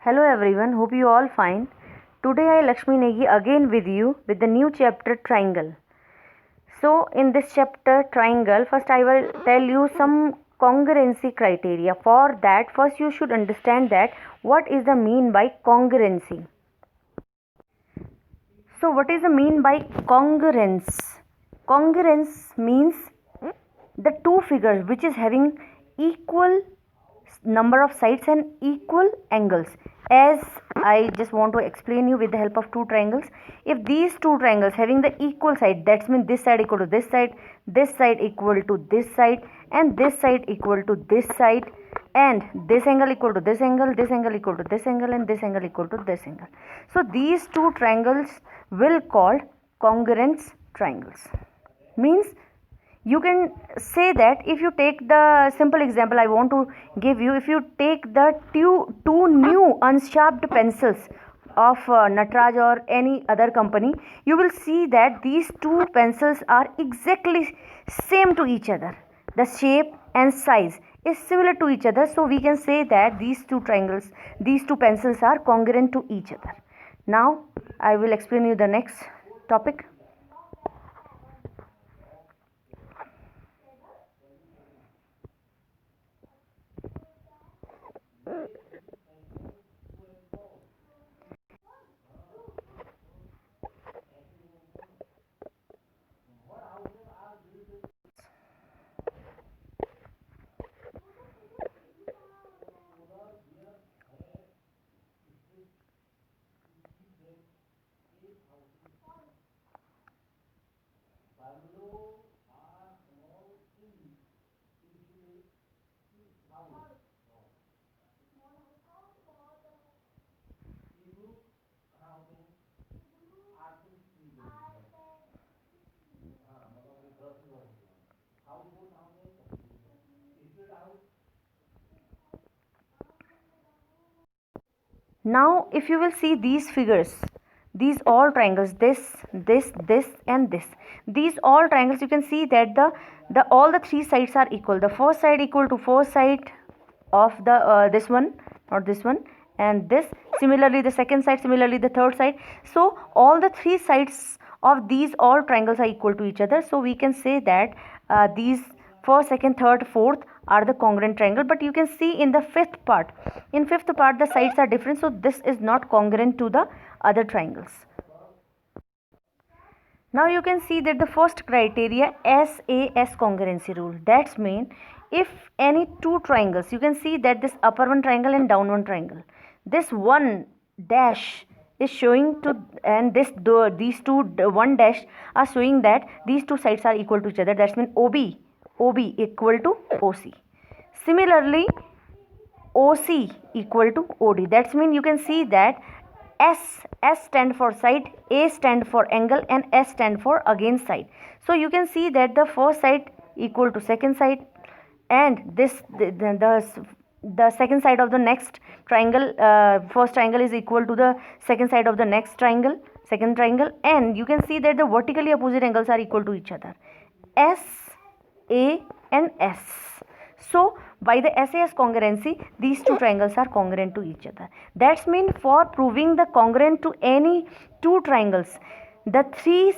Hello everyone, hope you all fine. Today I Lakshmi Negi again with you with the new chapter triangle. So in this chapter triangle, first I will tell you some congruency criteria. For that, first you should understand that what is the mean by congruency. So what is the mean by congruence? Congruence means the two figures which is having equal number of sides and equal angles. As I just want to explain you with the help of two triangles, if these two triangles having the equal side, that means this side equal to this side equal to this side, and this side equal to this side, and this angle equal to this angle equal to this angle, and this angle equal to this angle. So these two triangles will called congruence triangles. Means you can say that if you take the simple example I want to give you, if you take the two new unsharpened pencils of Nataraj or any other company, you will see that these two pencils are exactly same to each other. The shape and size is similar to each other, so we can say that these two pencils are congruent to each other. Now I will explain you the next topic. Now if you will see these figures, these all triangles, this and this, these all triangles, you can see that the all the three sides are equal. The first side equal to first side of the this one, not this one, and this, similarly the second side, similarly the third side. So all the three sides of these all triangles are equal to each other, so we can say that these first, second, third, fourth are the congruent triangle. But you can see in the fifth part, the sides are different, so this is not congruent to the other triangles. Now you can see that the first criteria, SAS congruency rule. That's mean if any two triangles, you can see that this upper one triangle and down one triangle, this one dash is showing to, and these two one dash are showing that these two sides are equal to each other. That's mean OB equal to OC. Similarly, OC equal to OD. That's mean you can see that S stand for side, A stand for angle, and S stand for again side. So you can see that the first side equal to second side, and this the second side of the next triangle, first triangle is equal to the second side of the next triangle, second triangle, and you can see that the vertically opposite angles are equal to each other, S, A and S. So by the SAS congruency, these two triangles are congruent to each other. That's mean for proving the congruent to any two triangles, the three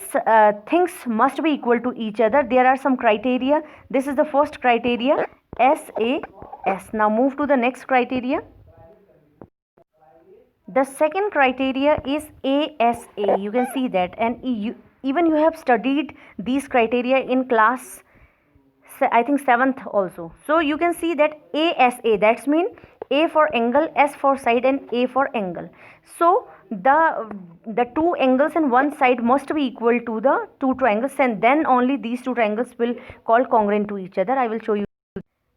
things must be equal to each other. There are some criteria. This is the first criteria, SAS. Now move to the next criteria. The second criteria is ASA. You can see that, and even you have studied these criteria in class, I think 7th also. So you can see that ASA, that's mean A for angle, S for side, and A for angle. So the two angles and one side must be equal to the two triangles, and then only these two triangles will call congruent to each other. I will show you.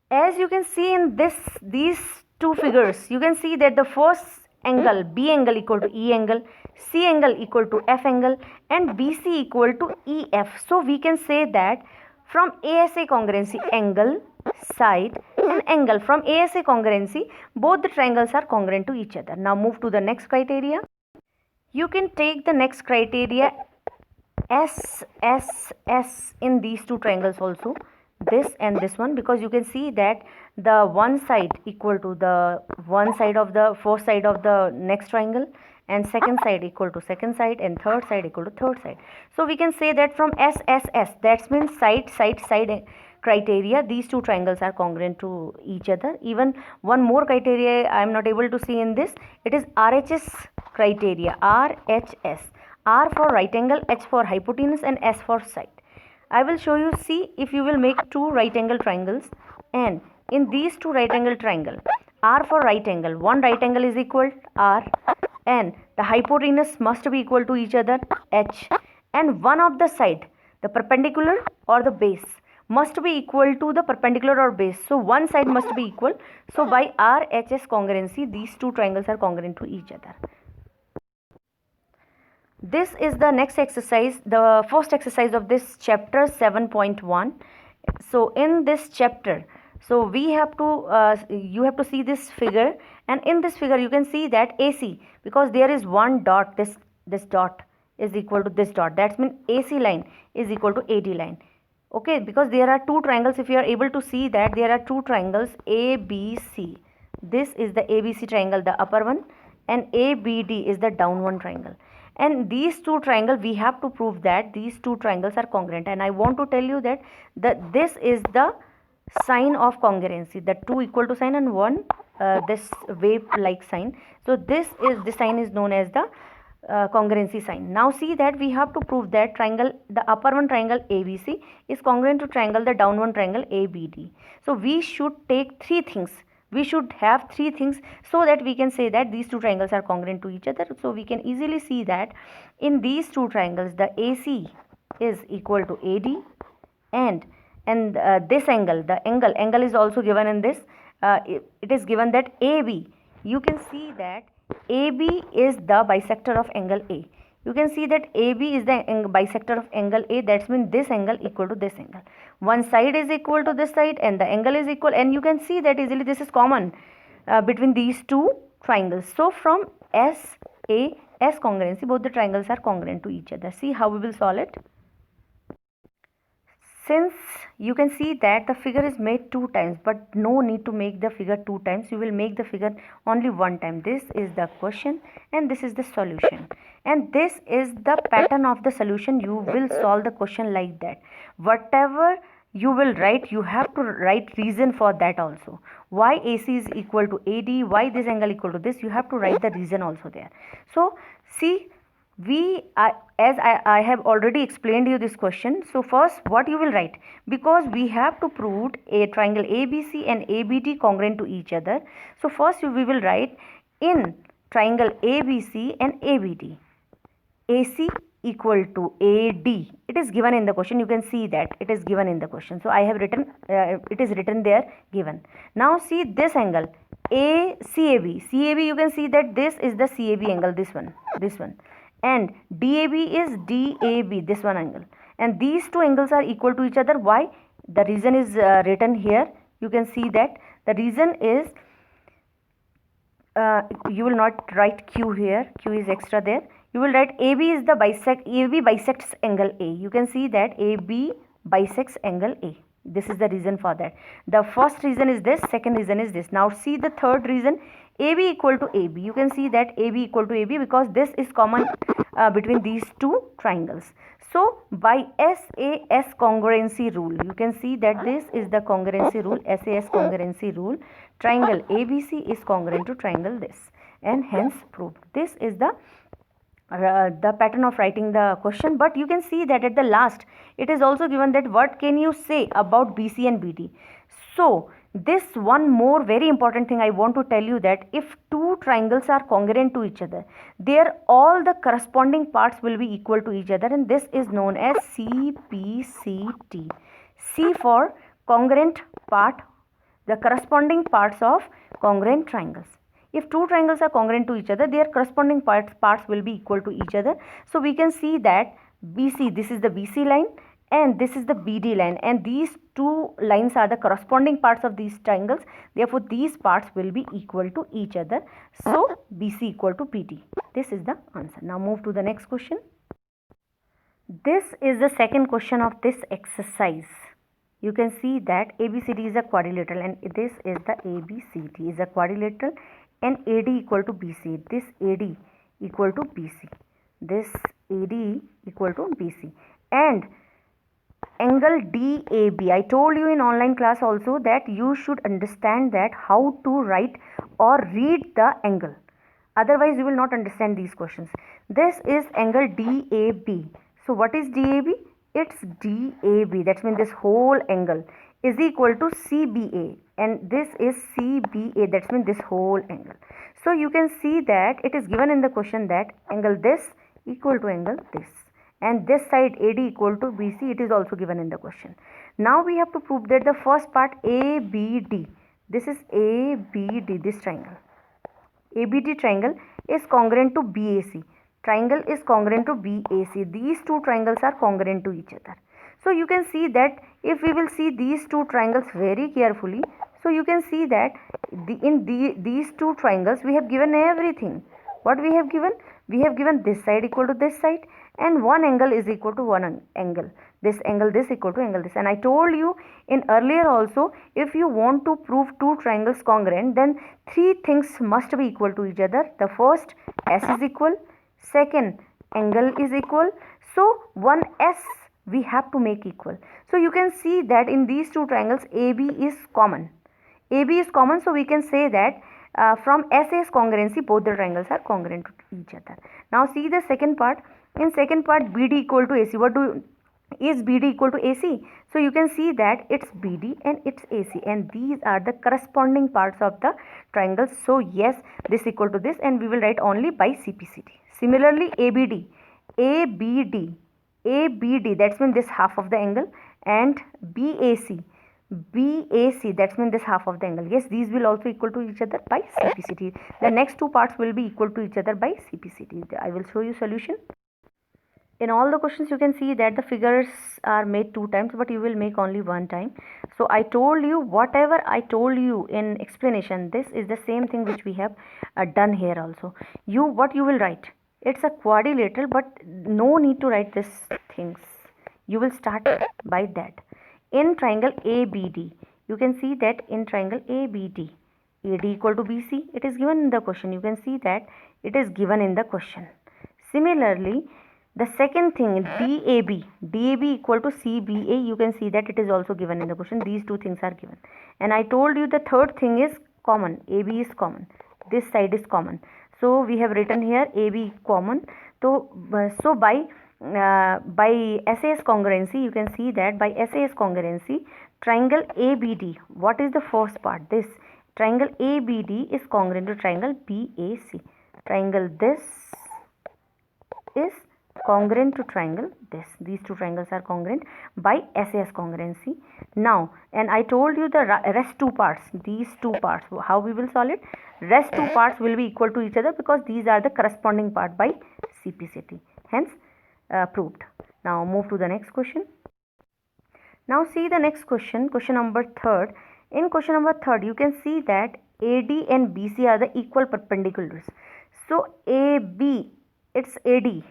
As you can see in these two figures, you can see that the first angle, B angle equal to E angle, C angle equal to F angle, and BC equal to EF. So we can say that from ASA congruency, angle, side and angle, from ASA congruency, both the triangles are congruent to each other. Now move to the next criteria. You can take the next criteria, SSS in these two triangles also. this and this one, because you can see that the one side equal to the one side of the first side of the next triangle, and second side equal to second side, and third side equal to third side. So we can say that from SSS, that means side criteria, these two triangles are congruent to each other. Even one more criteria I am not able to see in this, it is RHS criteria. RHS, R for right angle, H for hypotenuse, and S for side. I will show you. See, if you will make two right angle triangles, and in these two right angle triangle, R for right angle, one right angle is equal R, and the hypotenuse must be equal to each other, H, and one of the side, the perpendicular or the base, must be equal to the perpendicular or base. So one side must be equal. So by RHS congruency, these two triangles are congruent to each other. This is the next exercise, the first exercise of this chapter 7.1. So in this chapter, so we have to you have to see this figure, and in this figure you can see that AC, because there is one dot, this dot is equal to this dot, that means AC line is equal to AD line. Okay, because there are two triangles. If you are able to see that there are two triangles ABC, this is the ABC triangle, the upper one, and ABD is the down one triangle. And these two triangles, we have to prove that these two triangles are congruent. And I want to tell you that this is the sign of congruency, the two equal to sign and one this wave like sign. So this sign is known as the congruency sign. Now see that we have to prove that triangle, the upper one triangle ABC is congruent to triangle, the down one triangle ABD. So we should take three things. We should have three things so that we can say that these two triangles are congruent to each other. So we can easily see that in these two triangles, the AC is equal to AD, and this angle, the angle is also given in this. It is given that AB, you can see that AB is the bisector of angle A. You can see that AB is the bisector of angle A. That means this angle equal to this angle. One side is equal to this side, and the angle is equal. And you can see that easily this is common between these two triangles. So from SAS congruency, both the triangles are congruent to each other. See how we will solve it. Since you can see that the figure is made two times, but no need to make the figure two times. You will make the figure only one time. This is the question and this is the solution. And this is the pattern of the solution. You will solve the question like that. Whatever you will write, you have to write reason for that also. Why AC is equal to AD, why this angle equal to this, you have to write the reason also there. So see, I have already explained you this question. So first what you will write, because we have to prove a triangle ABC and ABD congruent to each other. So first we will write in triangle ABC and ABD, AC equal to AD. It is given in the question. You can see that it is given in the question. So I have written, it is written there, given. Now see this angle CAB. You can see that this is the CAB angle, this one, and DAB is DAB, this one angle, and these two angles are equal to each other. Why? The reason is written here. You can see that the reason is you will not write Q here, Q is extra there. You will write AB is the AB bisects angle A. You can see that AB bisects angle A. This is the reason for that. The first reason is this, second reason is this. Now see the third reason, AB equal to AB. You can see that AB equal to AB because this is common between these two triangles. So by SAS congruency rule, you can see that this is the congruency rule, SAS congruency rule. Triangle ABC is congruent to triangle this, and hence proved. This is the pattern of writing the question. But you can see that at the last it is also given that what can you say about BC and BD. So this one more very important thing I want to tell you, that if two triangles are congruent to each other, their all the corresponding parts will be equal to each other, and this is known as CPCT. C for congruent part, the corresponding parts of congruent triangles. If two triangles are congruent to each other, their corresponding parts will be equal to each other. So we can see that BC, this is the BC line and this is the BD line, and these two lines are the corresponding parts of these triangles. Therefore these parts will be equal to each other. So BC equal to BD. This is the answer. Now move to the next question. This is the second question of this exercise. you can see that ABCD is a quadrilateral, and this is the ABCD is a quadrilateral, and AD equal to BC. This AD equal to BC. This AD equal to BC, and angle DAB. I told you in online class also that you should understand that how to write or read the angle. Otherwise, you will not understand these questions. This is angle DAB. So, what is DAB? It's DAB. That means this whole angle is equal to CBA, and this is CBA. That means this whole angle. So, you can see that it is given in the question that angle this equal to angle this, and this side AD equal to BC. It is also given in the question. Now we have to prove that the first part ABD, this is ABD, this triangle ABD triangle is congruent to BAC. Triangle is congruent to BAC. These two triangles are congruent to each other. So you can see that if we will see these two triangles very carefully, so you can see that these two triangles we have given everything. What we have given? We have given this side equal to this side, and one angle is equal to one angle. This angle this equal to angle this. And I told you in earlier also, if you want to prove two triangles congruent, then three things must be equal to each other. The first, S is equal. Second, angle is equal. So one S we have to make equal. So you can see that in these two triangles AB is common. AB is common, so we can say that from SAS congruency both the triangles are congruent to each other. Now see the second part. In second part, BD equal to AC. Is BD equal to AC? So you can see that it's BD and it's AC, and these are the corresponding parts of the triangles. So yes, this equal to this, and we will write only by CPCD. Similarly, ABD, that means this half of the angle, and BAC, that means this half of the angle. Yes, these will also equal to each other by CPCD. The next two parts will be equal to each other by CPCD. I will show you solution. In all the questions you can see that the figures are made two times, but you will make only one time. So I told you, whatever I told you in explanation, this is the same thing which we have done here also. What you will write? It's a quadrilateral, but no need to write these things. You will start by that. In triangle ABD, you can see that in triangle ABD, AD equal to BC, it is given in the question. You can see that it is given in the question. Similarly, the second thing, DAB equal to CBA, you can see that it is also given in the question. These two things are given. And I told you the third thing is common. AB is common. This side is common. So we have written here AB common. So by SAS congruency, you can see that by SAS congruency, triangle ABD, what is the first part? This triangle ABD is congruent to triangle BAC. Triangle this is congruent to triangle this. These two triangles are congruent by SAS congruency. Now, and I told you the rest two parts, these two parts, how we will solve it? Rest two parts will be equal to each other because these are the corresponding part by CPCD. Hence, proved. Now move to the next question. Now see the next question, question number third. In question number third, you can see that AD and BC are the equal perpendiculars. So AB, it's AD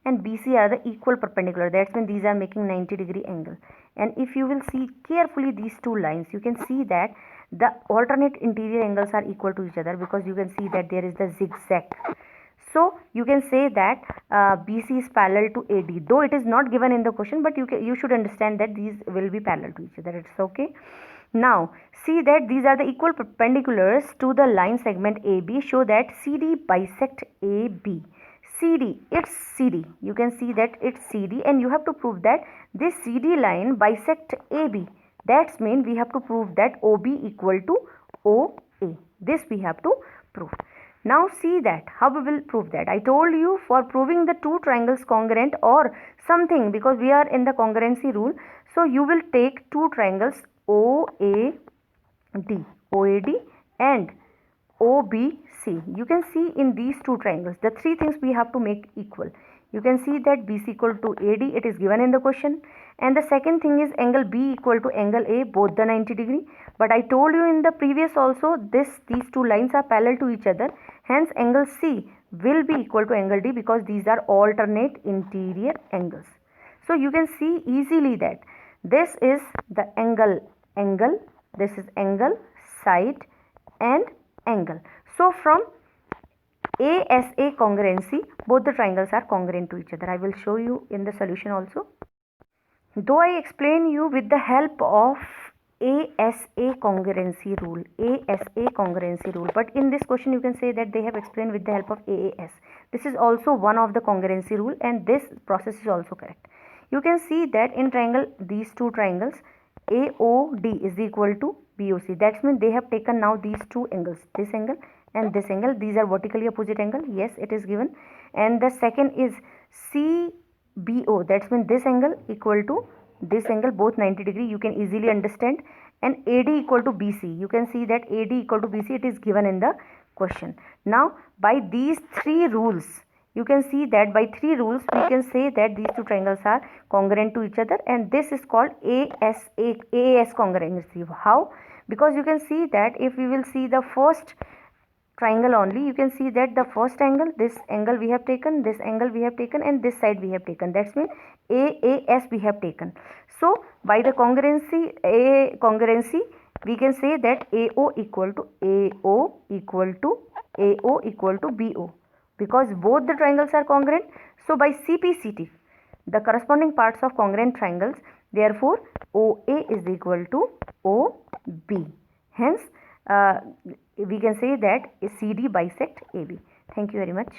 and BC are the equal perpendicular. That's when these are making 90-degree angle. And if you will see carefully these two lines, you can see that the alternate interior angles are equal to each other, because you can see that there is the zigzag. So you can say that BC is parallel to AD, though it is not given in the question, but you should understand that these will be parallel to each other. It's okay. Now see that these are the equal perpendiculars to the line segment AB. Show that CD bisect AB. CD, it's CD. You can see that it's CD, and you have to prove that this CD line bisect AB. That means we have to prove that OB equal to OA. This we have to prove. Now see that how we will prove that. I told you for proving the two triangles congruent or something, because we are in the congruency rule. So you will take two triangles OAD and OBC. You can see in these two triangles the three things we have to make equal. You can see that BC equal to AD, it is given in the question. And the second thing is angle B equal to angle A, both the 90-degree. But I told you in the previous also, these two lines are parallel to each other. Hence angle C will be equal to angle D, because these are alternate interior angles. So you can see easily that This is the angle, this is angle, side and angle. So from ASA congruency, both the triangles are congruent to each other. I will show you in the solution also. Though I explain you with the help of ASA congruency rule, but in this question you can say that they have explained with the help of AAS. This is also one of the congruency rule, and this process is also correct. You can see that in triangle, these two triangles, AOD is equal to BOC. That means they have taken now these two angles, this angle and this angle. These are vertically opposite angle. Yes, it is given. And the second is CBO. That means this angle equal to this angle, both 90 degree. You can easily understand. And AD equal to BC. You can see that AD equal to BC. It is given in the question. Now, by these three rules, you can see that by three rules we can say that these two triangles are congruent to each other, and this is called AAS congruency. How? Because you can see that if we will see the first triangle only, you can see that the first angle, this angle we have taken, this angle we have taken, and this side we have taken. That's mean AAS we have taken. So by the congruency, we can say that AO equal to BO, because both the triangles are congruent. So by CPCT, the corresponding parts of congruent triangles, therefore OA is equal to OB. Hence we can say that CD bisect AB. Thank you very much.